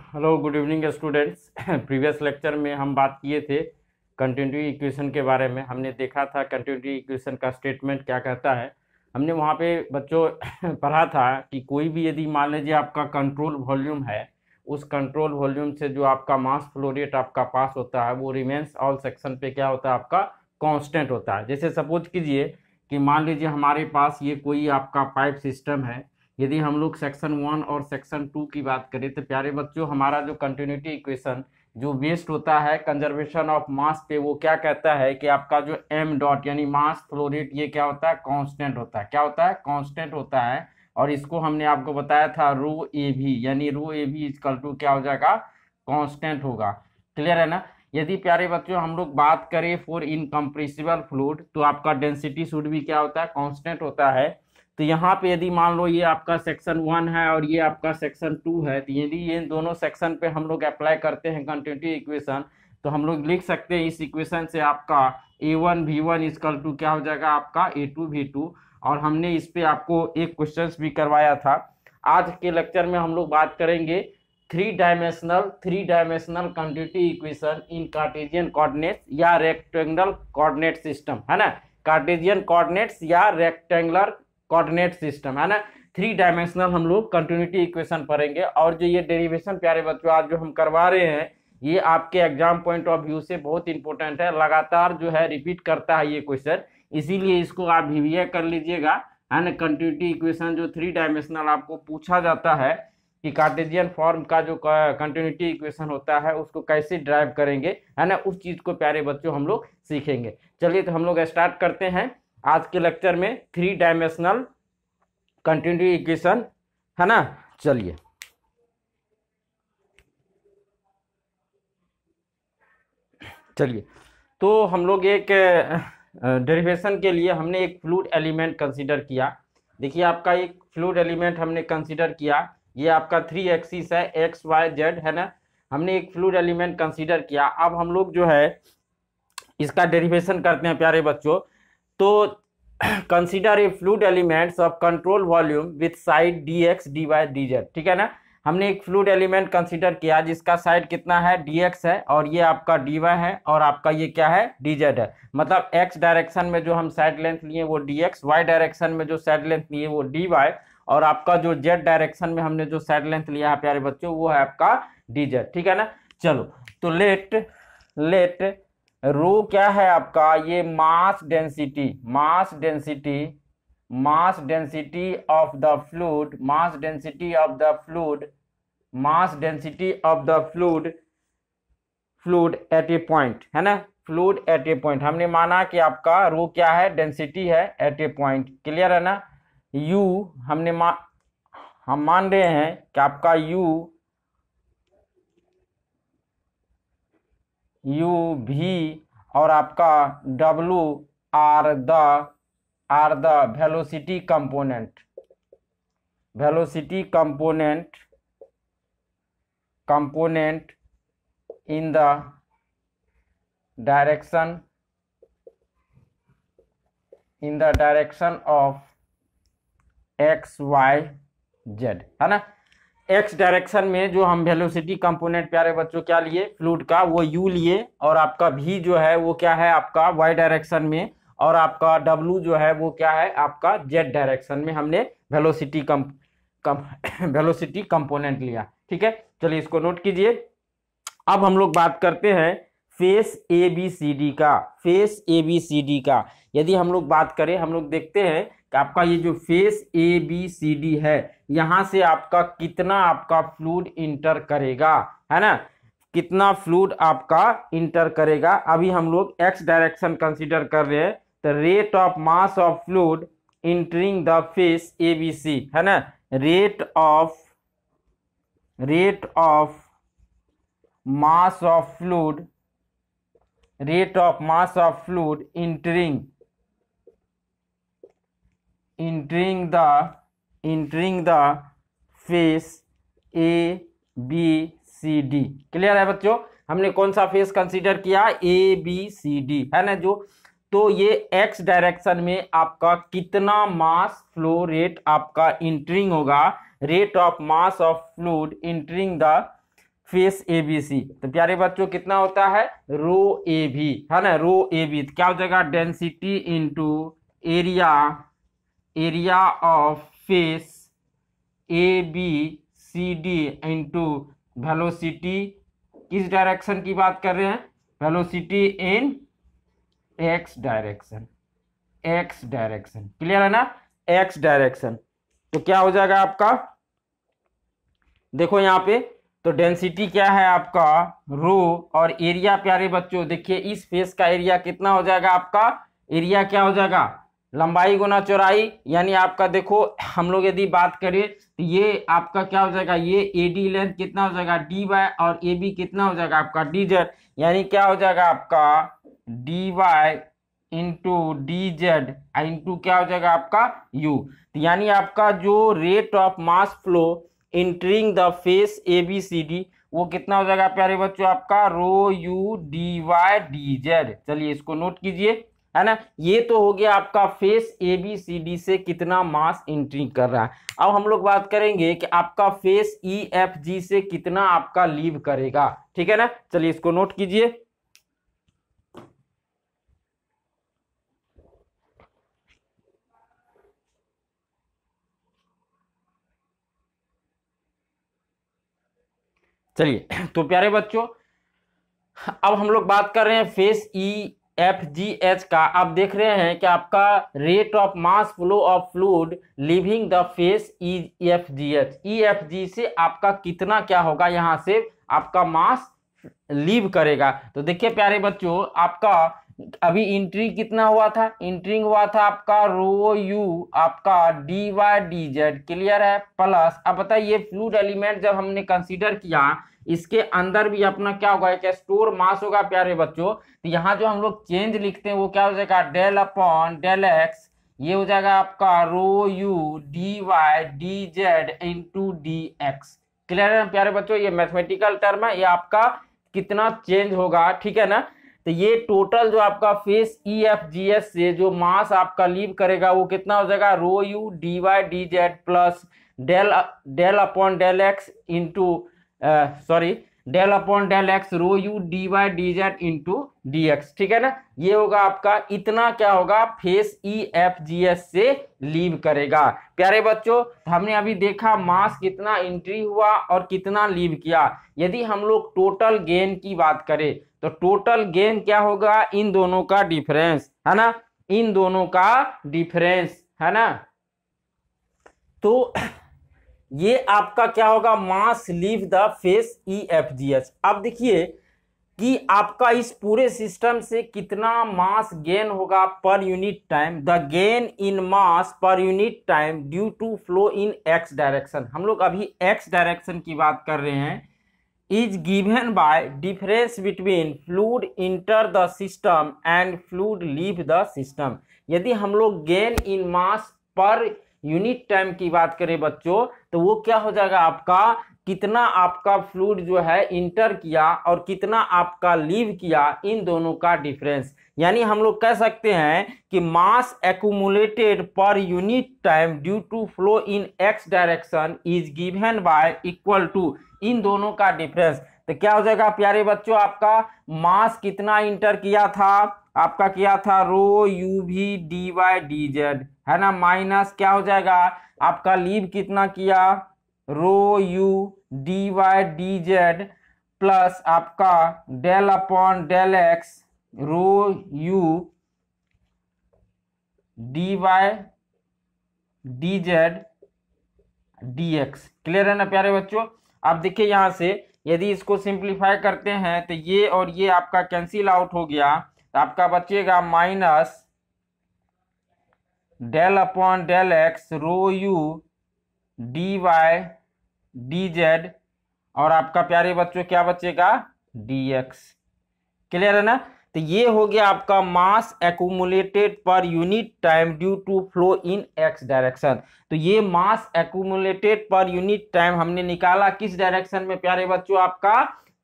Hello good evening students. Previous lecture में हम बात किए थे कंटिन्यूटी इक्वेशन के बारे में। हमने देखा था कंटिन्यूटी इक्वेशन का स्टेटमेंट क्या कहता है। हमने वहाँ पे बच्चों पढ़ा था कि कोई भी यदि मान लीजिए आपका कंट्रोल वॉल्यूम है, उस कंट्रोल वॉल्यूम से जो आपका मास फ्लो रेट आपका पास होता है वो रिमेन्स ऑल सेक्शन पे क्या होता है, आपका कांस्टेंट होता है। जैसे सपोज कीजिए कि मान लीजिए हमारे पास ये कोई आपका पाइप सिस्टम है। यदि हम लोग सेक्शन 1 और सेक्शन 2 की बात करें तो प्यारे बच्चों हमारा जो कंटिन्यूटी इक्वेशन जो बेस्ड होता है कंजर्वेशन ऑफ मास पे, वो क्या कहता है कि आपका जो एम डॉट यानी मास फ्लो रेट ये क्या होता है, कांस्टेंट होता है। क्या होता है? कांस्टेंट होता है। और इसको हमने आपको बताया था रो ए भी, यानी रो ए भी इक्वल टू क्या हो जाएगा, कांस्टेंट होगा। क्लियर है ना। यदि प्यारे बच्चों हम लोग बात करें फॉर इनकम्प्रेसिबल फ्लूइड तो आपका डेंसिटी शुड भी क्या होता है, कांस्टेंट होता है। तो यहाँ पे यदि मान लो ये आपका सेक्शन 1 है और ये आपका सेक्शन 2 है, तो यदि ये दोनों सेक्शन पे हम लोग अप्लाई करते हैं कंटिन्यूटी इक्वेशन तो हम लोग लिख सकते हैं इस इक्वेशन से आपका a1 v1 इक्वल टू क्या हो जाएगा, आपका a2 v2। और हमने इस पे आपको एक क्वेश्चन भी करवाया था। आज के लेक्चर में हम लोग बात करेंगे three dimensional continuity equation in Cartesian coordinates या रेक्टेंगुलर कोऑर्डिनेट सिस्टम, है ना। कार्टेशियन कोऑर्डिनेट्स या रेक्टेंगुलर कोऑर्डिनेट सिस्टम, है ना। थ्री डायमेंशनल हम लोग कंटिन्यूटी इक्वेशन पढ़ेंगे। और जो ये डेरिवेशन प्यारे बच्चों आज जो हम करवा रहे हैं ये आपके एग्जाम पॉइंट ऑफ व्यू से बहुत इंपॉर्टेंट है। लगातार जो है रिपीट करता है ये क्वेश्चन, इसीलिए इसको आप रिवीजन कर लीजिएगा, है ना। कंटिन्यूटी इक्वेशन जो थ्री डायमेंशनल आपको पूछा जाता है कि कार्टेशियन फॉर्म का जो कंटिन्यूटी इक्वेशन होता है उसको कैसे ड्राइव करेंगे, है ना, उस चीज को प्यारे बच्चों हम लोग सीखेंगे। चलिए तो हम लोग स्टार्ट करते हैं आज के लेक्चर में थ्री डायमेंशनल कंटिन्यूटी इक्वेशन, है ना। चलिए चलिए तो हम लोग एक डेरिवेशन के लिए हमने एक फ्लूइड एलिमेंट कंसीडर किया। देखिए आपका एक फ्लूइड एलिमेंट हमने कंसीडर किया, ये आपका थ्री एक्सिस है एक्स वाई जेड, है ना। हमने एक फ्लूइड एलिमेंट कंसीडर किया। अब हम लोग जो है इसका डेरिवेशन करते हैं प्यारे बच्चों। तो consider a fluid elements of control volume with side dx dy dz, ठीक है ना। हमने एक फ्लूइड एलिमेंट कंसीडर किया जिसका साइड कितना है, dx है, और ये आपका dy है, और आपका ये क्या है, dz है। मतलब x डायरेक्शन में जो हम साइड लेंथ लिए वो dx, y डायरेक्शन में जो साइड लेंथ लिए वो dy, और आपका जो z डायरेक्शन में हमने जो साइड लेंथ लिया है प्यारे बच्चों वो है आपका dz, ठीक है ना। चलो तो लेट रो क्या है आपका, ये mass density of the fluid at a point, है ना। फ्लूइड एट ए पॉइंट हमने माना कि आपका रो क्या है, डेंसिटी है एट ए पॉइंट। क्लियर है ना। यू हम मान रहे हैं कि आपका यू भी और आपका डब्लू are the velocity component in the direction of x y z, है ना। एक्स डायरेक्शन में जो हम वेलोसिटी कंपोनेंट प्यारे बच्चों क्या लिए, फ्लूइड का, वो यू लिए, और आपका भी जो है वो क्या है आपका वाई डायरेक्शन में, और आपका डब्लू जो है वो क्या है आपका जेड डायरेक्शन में हमने वेलोसिटी कंपोनेंट लिया, ठीक है। चलिए इसको नोट कीजिए। अब हम लोग बात करते हैं face A B C D का। यदि हम लोग बात करें, हम लोग देखते हैं कि आपका ये जो face A B C D है यहां से आपका कितना आपका फ्लूइड इंटर करेगा, है ना, कितना फ्लूइड आपका इंटर करेगा। अभी हम लोग एक्स डायरेक्शन कंसीडर कर रहे हैं, तो rate of mass of fluid entering the face A B C, है ना। Rate of mass of fluid entering the face A B C D. Clear है बच्चों। हमने कौन सा फेस कंसीडर किया, ए बी सी डी, है ना। जो तो ये एक्स डायरेक्शन में आपका कितना मास फ्लो रेट आपका इंटरिंग होगा, rate of mass of fluid entering the face A B C. तो प्यारे बच्चों कितना होता है, रो ए बी, है ना, रो ए बी। तो क्या हो जाएगा, density into area, area of face A B C D into velocity, किस डायरेक्शन की बात कर रहे हैं, velocity in x direction, x direction, clear है ना, एक्स डायरेक्शन। तो क्या हो जाएगा आपका, देखो यहाँ पे, तो डेंसिटी क्या है आपका रो, और एरिया प्यारे बच्चों देखिए इस फेस का एरिया कितना हो जाएगा आपका, एरिया क्या हो जाएगा, लंबाई गुना चौड़ाई, यानी आपका देखो हम लोग यदि बात करें तो ये आपका क्या हो जाएगा, ये एडी लेंथ कितना हो जाएगा डी वाई, और ए बी कितना हो जाएगा आपका डी जेड, यानी क्या हो जाएगा आपका D Y into D Z into क्या हो जाएगा आपका यू। तो यानी आपका जो rate of mass flow entering the face A B C D वो कितना हो जाएगा प्यारे बच्चों आपका rho U D Y D Z. चलिए इसको नोट कीजिए, है ना, ये तो हो गया आपका face A B C D से कितना मास एंट्री कर रहा है। अब हम लोग बात करेंगे कि आपका फेस ई एफ जी से कितना आपका लीव करेगा, ठीक है ना। चलिए इसको नोट कीजिए, चलिए तो प्यारे बच्चों अब हम लोग बात कर रहे हैं face E F G H का। आप देख रहे हैं कि आपका rate of mass flow of fluid living the face E F G H, E F जी से आपका कितना क्या होगा, यहाँ से आपका मास लीव करेगा। तो देखिए प्यारे बच्चों आपका अभी इंट्री कितना हुआ था, इंट्रिंग हुआ था आपका रो यू आपका D Y D z, clear है, प्लस अब बताइए फ्लूइड एलिमेंट जब हमने कंसीडर किया इसके अंदर भी अपना क्या होगा, एक स्टोर मास होगा प्यारे बच्चों। तो यहाँ जो हम लोग चेंज लिखते हैं वो क्या हो जाएगा डेल अपॉन डेल एक्स, ये हो जाएगा आपका rho U D Y D Z into D x, clear है प्यारे बच्चों। ये मैथमेटिकल टर्म है, ये आपका कितना चेंज होगा, ठीक है ना। तो ये टोटल जो आपका face E F G S से जो मास आपका लीव करेगा वो कितना हो जाएगा rho U D Y D z plus del upon del x into sorry del upon del x rho U D Y D Z into D x, ठीक है ना। ये होगा आपका इतना क्या होगा face E F G S से लीव करेगा। प्यारे बच्चों हमने अभी देखा मास कितना एंट्री हुआ और कितना लीव किया। यदि हम लोग टोटल गेन की बात करें तो टोटल गेन क्या होगा, इन दोनों का डिफरेंस, है ना, इन दोनों का डिफरेंस, है ना। तो ये आपका क्या होगा mass leave the face E F G H. अब देखिए कि आपका इस पूरे सिस्टम से कितना मास गेन होगा per unit time, the gain in mass per unit time due to flow in x direction. हम लोग अभी एक्स डायरेक्शन की बात कर रहे हैं, is given bye difference between fluid enter the system and fluid leave the system. यदि हम लोग gain in mass per unit time की बात करें बच्चों तो वो क्या हो जाएगा आपका कितना आपका फ्लूइड जो है इंटर किया और कितना आपका लीव किया, इन दोनों का डिफरेंस। यानी हम लोग कह सकते हैं कि mass accumulated per unit time due to flow in x direction is given by equal to इन दोनों का डिफरेंस। तो क्या हो जाएगा प्यारे बच्चों आपका मास कितना इंटर किया था, आपका किया था rho u v d Y D z, है ना, माइनस क्या हो जाएगा आपका लीव कितना किया rho U D Y D z plus आपका del upon del x rho U D Y D z d x, clear है ना प्यारे बच्चों। आप देखिए यहां से यदि इसको सिंप्लीफाई करते हैं तो ये और ये आपका कैंसिल आउट हो गया, तो आपका बचेगा minus del upon del x rho U D Y D z और आपका प्यारे बच्चों क्या बचेगा डी एक्स, क्लियर है ना। तो ये हो गया आपका mass accumulated per unit time due to flow in x direction. तो ये mass accumulated per unit time हमने निकाला किस डायरेक्शन में प्यारे बच्चों आपका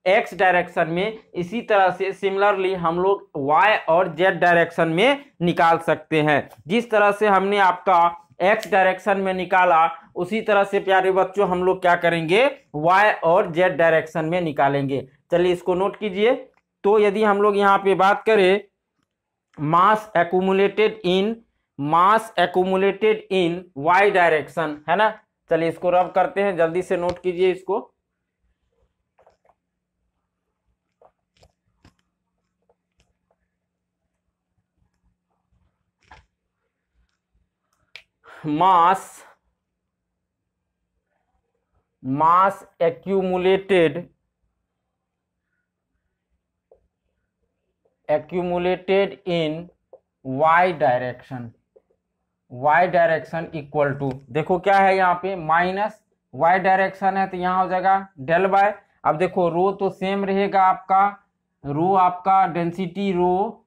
एक्स डायरेक्शन में। इसी तरह से सिमिलरली हम लोग वाई और जेड डायरेक्शन में निकाल सकते हैं। जिस तरह से हमने आपका एक्स डायरेक्शन में निकाला उसी तरह से प्यारे बच्चों हम लोग क्या करेंगे, y और z डायरेक्शन में निकालेंगे। चलिए इसको नोट कीजिए। तो यदि हम लोग यहाँ पे बात करें मास एक्यूमुलेटेड इन y डायरेक्शन, है ना। चलिए इसको रब करते हैं, जल्दी से नोट कीजिए इसको। Mass accumulated in y direction equal to, देखो क्या है यहाँ पे माइनस y डायरेक्शन है तो यहाँ हो जाएगा डेल बाय। अब देखो रो तो सेम रहेगा आपका, रो आपका डेंसिटी रो,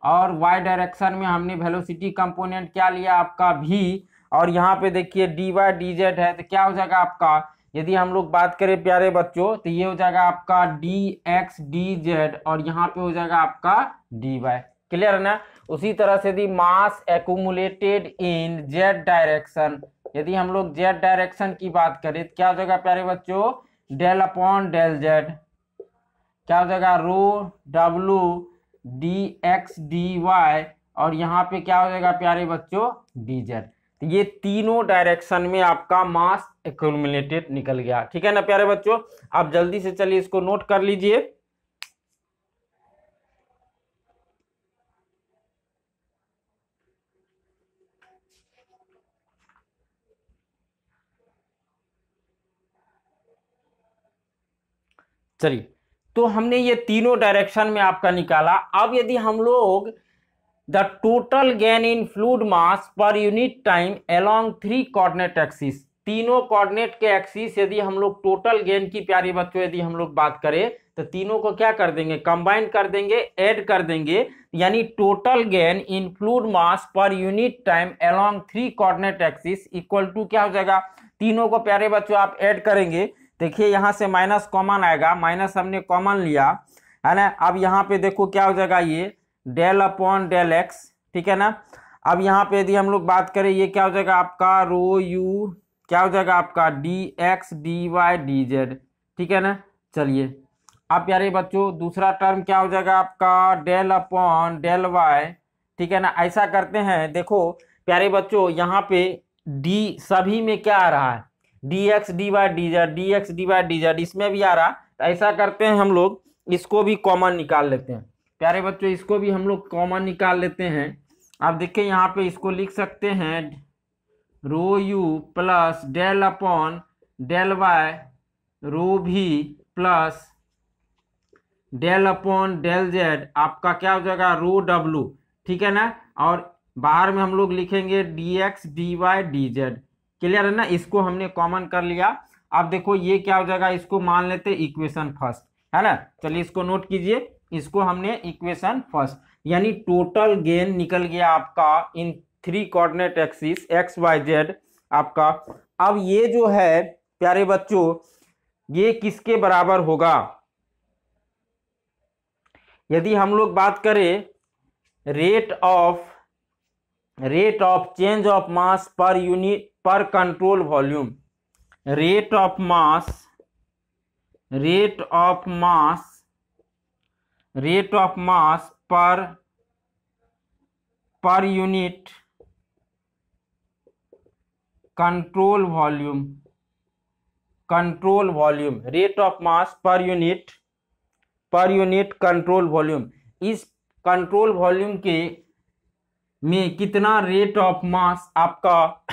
और y डायरेक्शन में हमने वेलोसिटी कंपोनेंट क्या लिया आपका v, और यहाँ पे देखिए dy dz है तो क्या हो जाएगा आपका, यदि हम लोग बात करें प्यारे बच्चों तो ये हो जाएगा आपका dx dz, और यहाँ पे हो जाएगा आपका dy। क्लियर है ना। उसी तरह से यदि मास एक्यूमुलेटेड इन z डायरेक्शन, यदि हम लोग z डायरेक्शन की बात करें तो क्या हो जाएगा प्यारे बच्चों, डेल अपॉन डेल z, क्या हो जाएगा रो w dx dy, और यहाँ पे क्या हो जाएगा प्यारे बच्चों dz। तो ये तीनों डायरेक्शन में आपका मास एक्यूमुलेटेड निकल गया। ठीक है ना प्यारे बच्चों। आप जल्दी से चलिए इसको नोट कर लीजिए। चलिए तो हमने ये तीनों डायरेक्शन में आपका निकाला। अब यदि हम लोग the total gain in fluid mass per unit time along 3 coordinate axis, तीनों कोऑर्डिनेट के एक्सिस यदि हम लोग टोटल गेन की प्यारे बच्चों यदि हम लोग बात करें तो तीनों को क्या कर देंगे, कंबाइन कर देंगे, ऐड कर देंगे, यानी total gain in fluid mass per unit time along 3 coordinate axis equal to क्या हो जाएगा, तीनों को प्यारे बच्चों आप ऐड करेंगे। देखिए यहां से माइनस कॉमन आएगा, माइनस हमने कॉमन लिया है ना। अब यहाँ पे देखो क्या हो जाएगा, ये डेल अपॉन डेल एक्स, ठीक है ना। अब यहाँ पे यदि हम लोग बात करें ये क्या हो जाएगा आपका रो यू, क्या हो जाएगा आपका d x d Y D z, ठीक है ना। चलिए अब प्यारे बच्चों दूसरा टर्म क्या हो जाएगा आपका डेल अपॉन डेल वाई, ठीक है ना। ऐसा करते हैं, देखो प्यारे बच्चों यहाँ पे डी सभी में क्या आ रहा है, d x d Y D z, d x d Y D z इसमें भी आ रहा। तो ऐसा करते हैं हम लोग इसको भी कॉमन निकाल लेते हैं प्यारे बच्चों, इसको भी हम लोग कॉमन निकाल लेते हैं। आप देखिए यहाँ पे इसको लिख सकते हैं rho u plus del upon del y rho v plus del upon del z, आपका क्या हो जाएगा रो डब्लू, ठीक है ना। और बाहर में हम लोग लिखेंगे d x d Y D z. Clear है ना, इसको हमने कॉमन कर लिया। अब देखो ये क्या हो जाएगा, इसको मान लेते इक्वेशन फर्स्ट, है ना। चलिए इसको नोट कीजिए, इसको हमने इक्वेशन फर्स्ट, यानी टोटल गेन निकल गया आपका in 3 coordinate axis x y z आपका। अब ये जो है प्यारे बच्चों ये किसके बराबर होगा, यदि हम लोग बात करें rate of change of mass per unit per control volume, rate of mass per unit control volume, rate of mass per unit control volume. इस कंट्रोल वॉल्यूम के में कितना रेट ऑफ मास आपका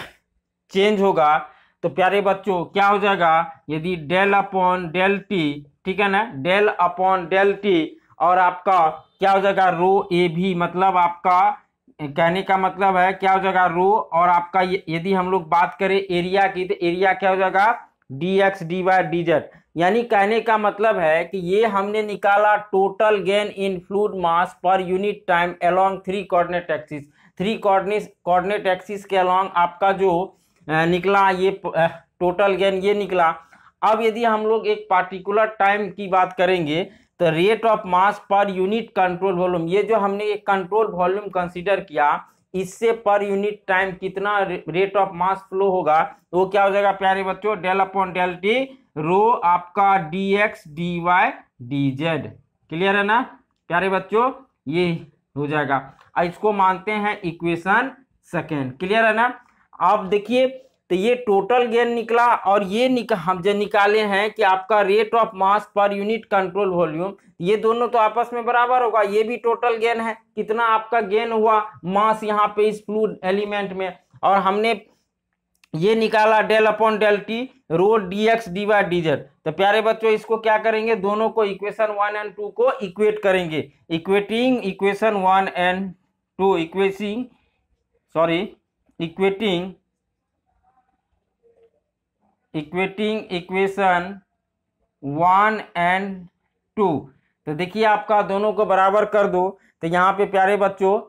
चेंज होगा, तो प्यारे बच्चों क्या हो जाएगा, यदि डेल अपॉन डेल टी, ठीक है ना, डेल अपॉन डेल टी, और आपका क्या हो जाएगा रो ए भी, मतलब आपका कहने का मतलब है क्या हो जाएगा रो, और आपका यदि हम लोग बात करें एरिया की तो एरिया क्या हो जाएगा d x d Y D z. यानी कहने का मतलब है कि ये हमने निकाला total gain in fluid mass per unit time along 3 coordinate axis, 3 coordinate axis के अलोंग आपका जो निकला ये टोटल गेन ये निकला। अब यदि हम लोग एक पार्टिकुलर टाइम की बात करेंगे तो rate of mass per unit control volume, ये जो हमने एक कंट्रोल वॉल्यूम कंसीडर किया, इससे पर यूनिट टाइम कितना रेट ऑफ मास फ्लो होगा, तो वो क्या हो जाएगा प्यारे बच्चों, डेल अपॉन डेल टी रो आपका dx dy dz। क्लियर है ना प्यारे बच्चों, ये हो जाएगा। इसको मानते हैं इक्वेशन सेकेंड। क्लियर है ना। अब देखिए तो ये टोटल गेन निकला और ये हम जो निकाले हैं कि आपका rate of mass per unit control volume, ये दोनों तो आपस में बराबर होगा। ये भी टोटल गेन है, कितना आपका गेन हुआ मास यहाँ पे इस फ्लूइड एलिमेंट में, और हमने ये निकाला डेल अपॉन डेल टी रो dx dy dz। तो प्यारे बच्चों इसको क्या करेंगे, दोनों को इक्वेशन 1 एंड 2 को इक्वेट करेंगे। Equating equation 1 and 2 equating 1 and 2। तो देखिए आपका दोनों को बराबर कर दो। तो यहाँ पे प्यारे बच्चों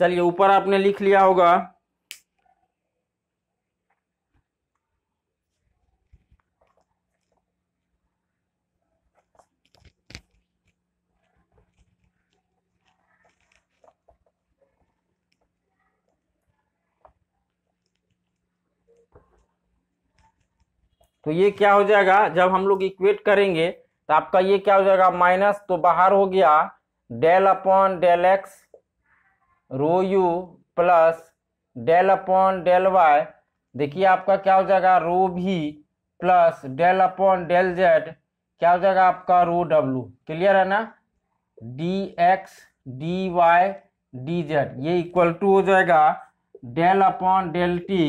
चलिए ऊपर आपने लिख लिया होगा, तो ये क्या हो जाएगा जब हम लोग इक्वेट करेंगे तो आपका ये क्या हो जाएगा, माइनस तो बाहर हो गया del upon del x rho u plus del upon del y. देखिए आपका क्या हो जाएगा rho v plus del upon del z क्या हो जाएगा आपका रो डब्लू। क्लियर है ना। D x d Y D z ये इक्वल टू हो जाएगा डेल अपॉन डेल टी,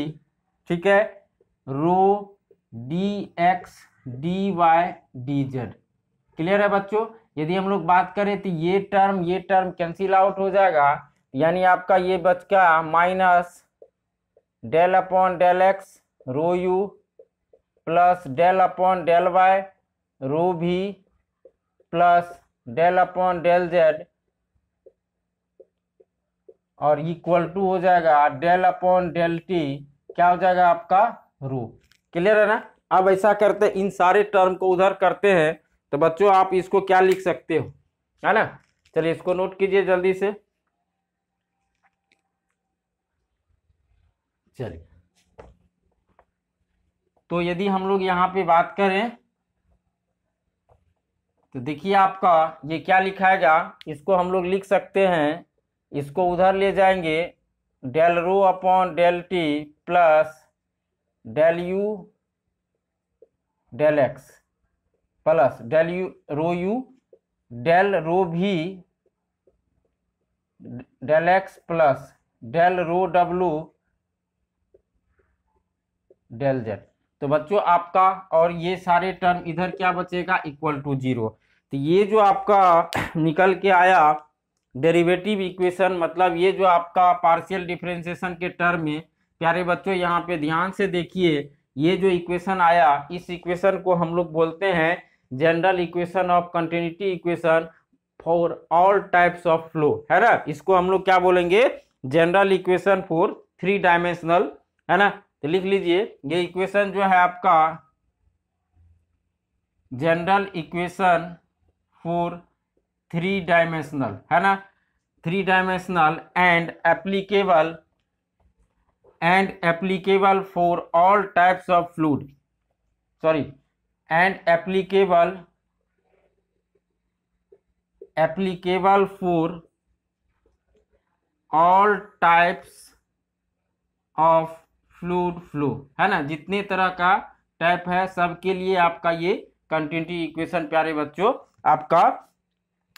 ठीक है, rho d x d Y D z. Clear है बच्चों। यदि हम लोग बात करें तो ये टर्म कैंसिल आउट हो जाएगा, यानी आपका ये बच गया minus del upon del x rho u plus del upon del y rho v plus del upon del z और इक्वल टू हो जाएगा डेल अपॉन डेल टी क्या हो जाएगा आपका रो। क्लियर है ना। अब ऐसा करते इन सारे टर्म को उधर करते हैं तो बच्चों आप इसको क्या लिख सकते हो, है ना। चलिए इसको नोट कीजिए जल्दी से। चलिए तो यदि हम लोग यहाँ पे बात करें तो देखिए आपका ये क्या लिखाएगा, इसको हम लोग लिख सकते हैं, इसको उधर ले जाएंगे del rho upon del t plus del u del x plus del u del rho v del x plus del rho डब्लू डेल जेड। तो बच्चों आपका और ये सारे टर्म इधर क्या बचेगा इक्वल टू 0। तो ये जो आपका निकल के आया डेरिवेटिव इक्वेशन, मतलब ये जो आपका पार्शियल डिफरेंशिएशन के टर्म में, प्यारे बच्चों यहाँ पे ध्यान से देखिए, ये जो इक्वेशन आया इस इक्वेशन को हम लोग बोलते हैं general equation of continuity equation for all types of flow, है ना। इसको हम लोग क्या बोलेंगे, जनरल इक्वेशन फॉर 3 डायमेंशनल, है ना। तो लिख लीजिए ये इक्वेशन जो है आपका जनरल इक्वेशन फॉर 3 डायमेंशनल, है ना, 3 dimensional and applicable for all types of fluid, and applicable for all types of fluid flow, है ना। जितने तरह का टाइप है सबके लिए आपका ये कंटिन्यूटी इक्वेशन प्यारे बच्चों आपका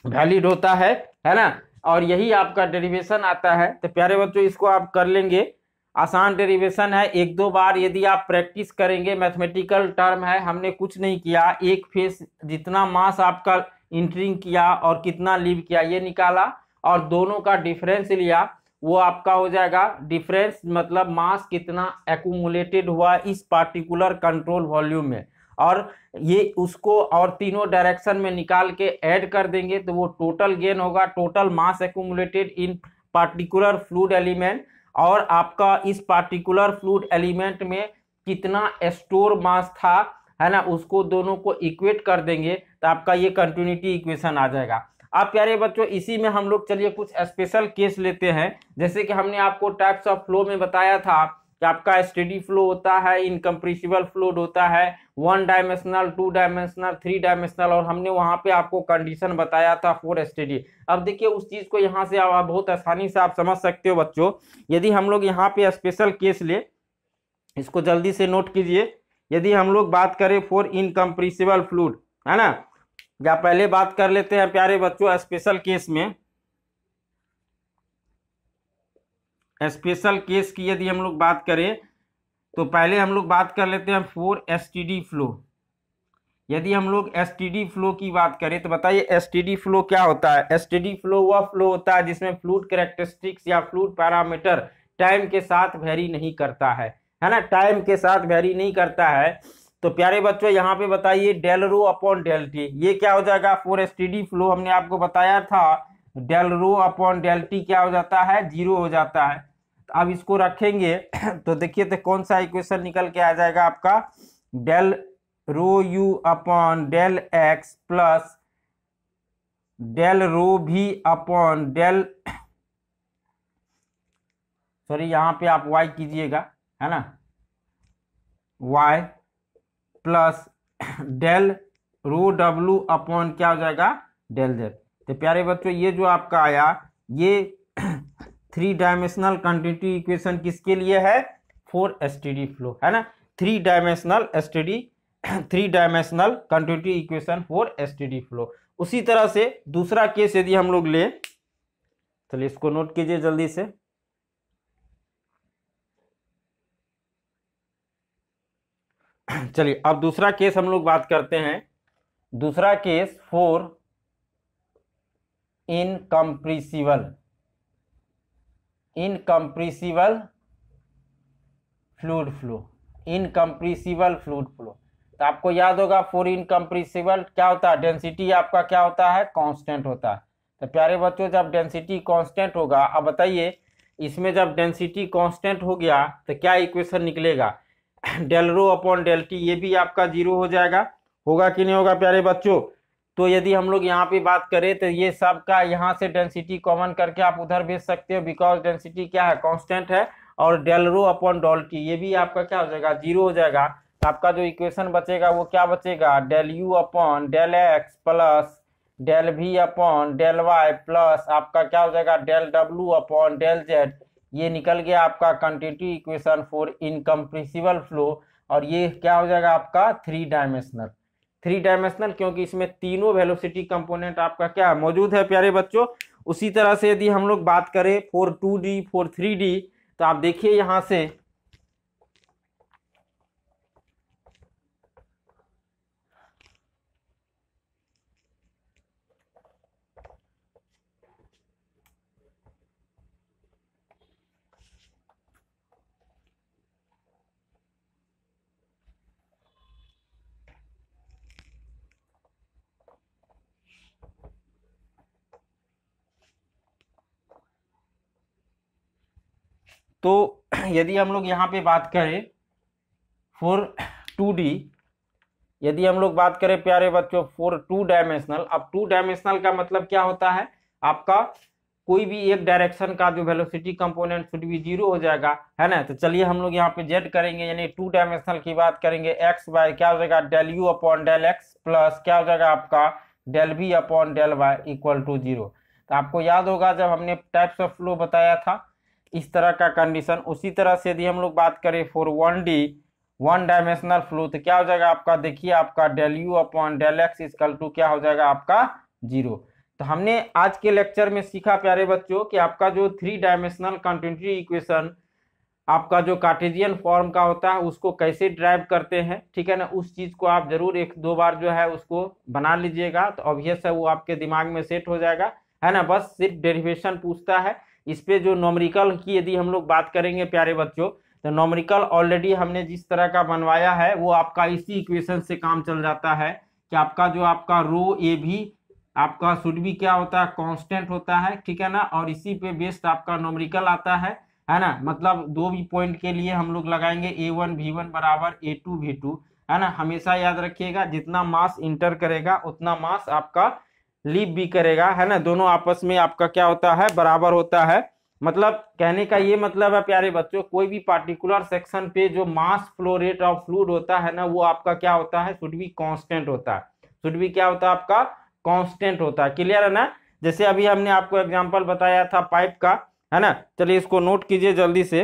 वैलिड होता है ना। और यही आपका डेरिवेशन आता है। तो प्यारे बच्चों इसको आप कर लेंगे, आसान डेरिवेशन है, 1-2 बार यदि आप प्रैक्टिस करेंगे। मैथमेटिकल टर्म है, हमने कुछ नहीं किया, एक फेस जितना मास आपका इंटरिंग किया और कितना लीव किया ये निकाला और दोनों का डिफरेंस लिया, वो आपका हो जाएगा डिफरेंस, मतलब मास कितना एक्यूमुलेटेड हुआ इस पार्टिकुलर कंट्रोल वॉल्यूम में, और ये उसको और तीनों डायरेक्शन में निकाल के ऐड कर देंगे तो वो टोटल गेन होगा, टोटल मास एक्यूमुलेटेड इन पार्टिकुलर फ्लूइड एलिमेंट, और आपका इस पार्टिकुलर फ्लूइड एलिमेंट में कितना स्टोर मास था, है ना, उसको दोनों को इक्वेट कर देंगे तो आपका ये कंटिन्यूटी इक्वेशन आ जाएगा। अब प्यारे बच्चों इसी में हम लोग चलिए कुछ स्पेशल केस लेते हैं। जैसे कि हमने आपको टाइप्स ऑफ फ्लो में बताया था कि आपका स्टेडी फ्लो होता है, इनकम्प्रेसिबल फ्लूइड होता है, 1 डायमेंशनल, 2 डायमेंशनल, 3 डायमेंशनल, और हमने वहां पे आपको कंडीशन बताया था फॉर स्टेडी। अब देखिए उस चीज को यहाँ से आप बहुत आसानी से आप समझ सकते हो बच्चों। यदि हम लोग यहाँ पे स्पेशल केस ले, इसको जल्दी से नोट कीजिए। यदि हम लोग बात करें फॉर इनकम्प्रेसिबल फ्लूइड, है ना, या पहले बात कर लेते हैं प्यारे बच्चों स्पेशल केस में। स्पेशल केस की यदि हम लोग बात करें तो पहले हम लोग बात कर लेते हैं फॉर एसटीडी फ्लो। यदि हम लोग एसटीडी फ्लो की बात करें तो बताइए एसटीडी फ्लो क्या होता है। एसटीडी फ्लो वह फ्लो होता है जिसमें फ्लूइड कैरेक्टरिस्टिक्स या फ्लूइड पैरामीटर टाइम के साथ वेरी नहीं करता है ना, टाइम के साथ वेरी नहीं करता है। तो प्यारे बच्चों यहाँ पे बताइए del rho upon del t, ये क्या हो जाएगा फॉर एसटीडी फ्लो। हमने आपको बताया था del rho upon del t क्या हो जाता है, 0 हो जाता है। तो अब इसको रखेंगे तो देखिए तो कौन सा इक्वेशन निकल के आ जाएगा आपका, del rho u upon del x plus del rho v upon del, sorry यहाँ पे आप y कीजिएगा, है ना, y प्लस डेल रो डब्लू अपॉन क्या हो जाएगा, डेल जेड। तो प्यारे बच्चों ये जो आपका आया ये 3 डायमेंशनल कंटिन्यूटी इक्वेशन किसके लिए है, फॉर एसटीडी फ्लो, है ना, 3 dimensional STD 3 dimensional continuity equation for STD flow. उसी तरह से दूसरा केस यदि हम लोग ले, चलिए इसको नोट कीजिए जल्दी से। चलिए अब दूसरा केस हम लोग बात करते हैं। दूसरा case for incompressible fluid flow, incompressible fluid flow. तो आपको याद होगा फॉर इनकम्प्रेसिबल क्या होता है, डेंसिटी आपका क्या होता है, कांस्टेंट होता है। तो प्यारे बच्चों जब डेंसिटी कांस्टेंट होगा, अब बताइए इसमें जब डेंसिटी कांस्टेंट हो गया तो क्या इक्वेशन निकलेगा, del rho upon del t, ये भी आपका 0 हो जाएगा, होगा कि नहीं होगा प्यारे बच्चों। तो यदि हम लोग यहाँ पे बात करें तो ये सब का यहाँ से डेंसिटी कॉमन करके आप उधर भेज सकते हो, बिकॉज डेंसिटी क्या है, कांस्टेंट है, और del rho upon del t ये भी आपका क्या हो जाएगा, 0 हो जाएगा। तो आपका जो इक्वेशन बचेगा वो क्या बचेगा, del u upon del x plus del v upon del y plus आपका क्या हो जाएगा, डेल डब्ल्यू अपॉन डेल जेड। ये निकल गया आपका continuity equation for incompressible flow. और ये क्या हो जाएगा आपका 3 डायमेंशनल, 3 डायमेंशनल क्योंकि इसमें तीनों वेलोसिटी कंपोनेंट आपका क्या मौजूद है प्यारे बच्चों। उसी तरह से यदि हम लोग बात करें फॉर 2D फॉर 3D, तो आप देखिए यहां से तो यदि हम लोग यहाँ पे बात करें फॉर 2D, यदि हम लोग बात करें प्यारे बच्चों फॉर 2 डायमेंशनल, अब 2 डायमेंशनल का मतलब क्या होता है, आपका कोई भी एक डायरेक्शन का जो वेलोसिटी कंपोनेंट शुड बी 0 हो जाएगा, है ना। तो चलिए हम लोग यहाँ पे जेड करेंगे, यानी 2 डायमेंशनल की बात करेंगे, एक्स बाय क्या हो जाएगा, del u upon del x plus क्या हो जाएगा आपका del v upon del y equal to 0। तो आपको याद होगा जब हमने टाइप्स ऑफ फ्लो बताया था इस तरह का कंडीशन। उसी तरह से यदि हम लोग बात करें फॉर 1D 1 डायमेंशनल फ्लो, तो क्या हो जाएगा आपका, देखिए आपका del u upon del x equal to क्या हो जाएगा आपका 0। तो हमने आज के लेक्चर में सीखा प्यारे बच्चों कि आपका जो 3 डायमेंशनल कंटिन्यूटी इक्वेशन आपका जो कार्टेशियन फॉर्म का होता है उसको कैसे ड्राइव करते हैं, ठीक है ना, उस चीज को आप जरूर 1-2 बार जो है उसको बना लीजिएगा, तो ऑब्वियस है वो आपके दिमाग में सेट हो जाएगा, है ना। बस सिर्फ डेरिवेशन पूछता है। इस पे जो नॉमरिकल की यदि हम लोग बात करेंगे प्यारे बच्चों, तो नॉमरिकल ऑलरेडी हमने जिस तरह का बनवाया है वो आपका इसी इक्वेशन से काम चल जाता है कि आपका जो आपका रो ए भी आपका शुड भी क्या होता है, कांस्टेंट होता है, ठीक है ना, और इसी पे बेस्ड आपका नॉमरिकल आता है ना। मतलब 2 भी पॉइंट के लिए हम लोग लगाएंगे a1 v1 बराबर a2 v2, है ना। हमेशा याद रखिएगा जितना मास इंटर करेगा उतना मास आपका लीव भी करेगा, है ना, दोनों आपस में आपका क्या होता है, बराबर होता है। मतलब कहने का ये मतलब है प्यारे बच्चों, कोई भी पार्टिकुलर सेक्शन पे जो मास फ्लो रेट ऑफ फ्लूइड होता है ना, वो आपका क्या होता है, शुड बी कांस्टेंट होता है, शुड बी क्या होता है आपका, कांस्टेंट होता है। क्लियर है ना। जैसे अभी हमने आपको एग्जांपल बताया था पाइप का, है ना, चलिए इसको नोट कीजिए जल्दी से।